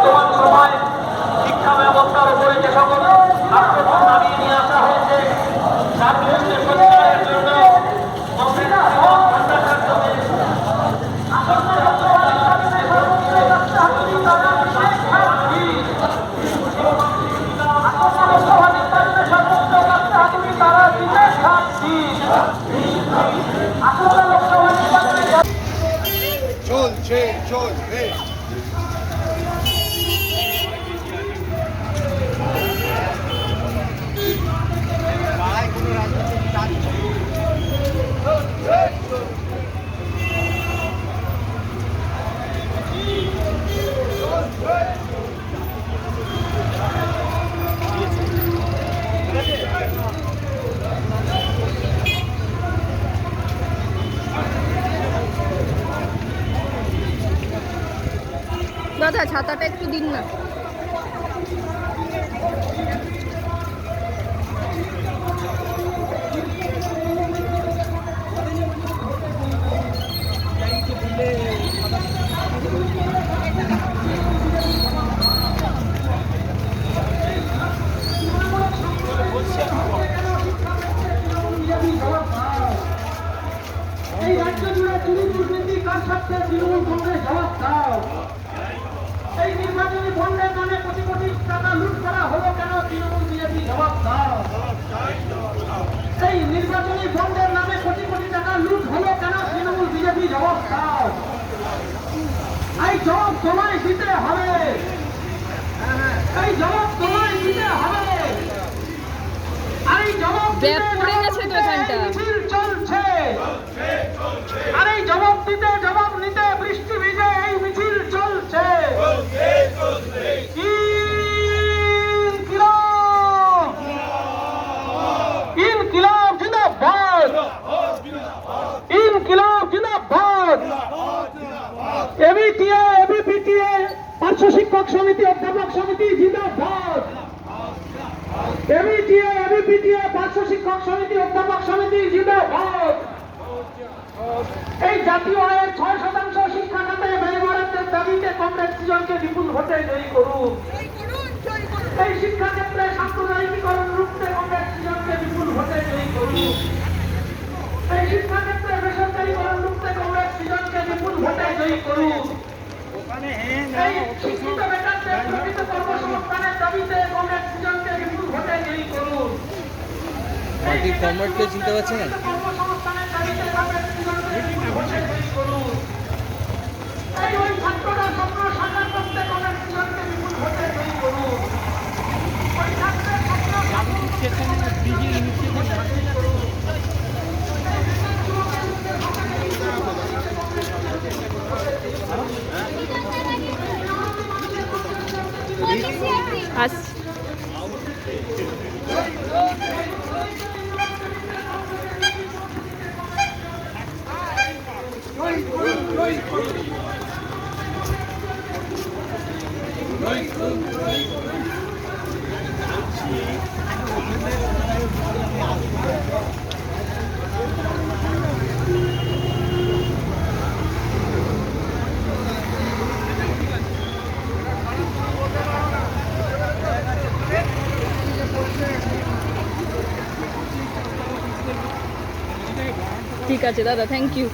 বর্তমান সময় শিক্ষা ব্যবস্থার উপরে যে সকল আক্রমণ নামিয়ে নিয়ে আসা হয়েছে তার বিরুদ্ধে প্রতিবাদের জন্য চলছে দাদা ছাতাটা একটু দিন না। এই রাজ্য জুড়ে চুরি দুর্নীতি কার স্বার্থে তৃণমূল কংগ্রেস জবাব দাও। এই নির্বাচনী বন্ডের নামে কোটি কোটি টাকা লুট করা হলো কেন তৃণমূল বিজেপি জবাব দাও। এই নির্বাচনী বন্ডের নামে কোটি কোটি টাকা লুট হলো কেন তৃণমূল বিজেপি জবাব দাও। এই জবাব তোমায় দিতে হবে, এই জবাব তোমায় দিতে হবে। এই জবাব পড়ে গেছে তো এখানটা চলছে। আর এই জবাব দিতে জবাব নিতে বৃষ্টি ভিজে এই মিছিল চলছে। ইনকিলাব জিন্দাবাদ, ইনকিলাব জিন্দাবাদ। এবিটিএ এবিপিটিএ পার্শ্ব শিক্ষক সমিতি অধ্যাপক সমিতি জিন্দাবাদ। এবিটিএ এবিপিটিএ পার্শ্ব শিক্ষক সমিতি অধ্যাপক সমিতি জিন্দাবাদ। এই জাতীয় আয়ের 6% শিক্ষা খাতে ব্যয়বরাদ্দের দাবিতে কংগ্রেস দুজনকে বিপুল ভোটে জয়ী করুন। এই শিক্ষা ক্ষেত্রে সাম্প্রদায়িকীকরণ রুখতে কংগ্রেস দুজনকে বিপুল ভোটে জয়ী করুন। এই শিক্ষা ক্ষেত্রে বেসরকারীকরণ রুখতে কংগ্রেস দুজনকে বিপুল ভোটে জয়ী করুন। এই শিক্ষিত বেকারদের প্রকৃত কর্মসংস্থানের দাবিতে কংগ্রেস দুজনকে বিপুল ভোটে জয়ী করুন। কমরেডকে চিনতে পারছেন না? কর্মসংস্থানের দাবিতে কংগ্রেস দুজনকে বিপুল ভোটে জয়ী করুন। এই ওই ছাত্ররা স্বপ্ন সাকার করতে কংগ্রেস দুজনকে বিপুল ভোটে জয়ী করুন। ওই ছাত্রের স্বপ্ন আস ঠিক আছে দাদা, থ্যাংক ইউ।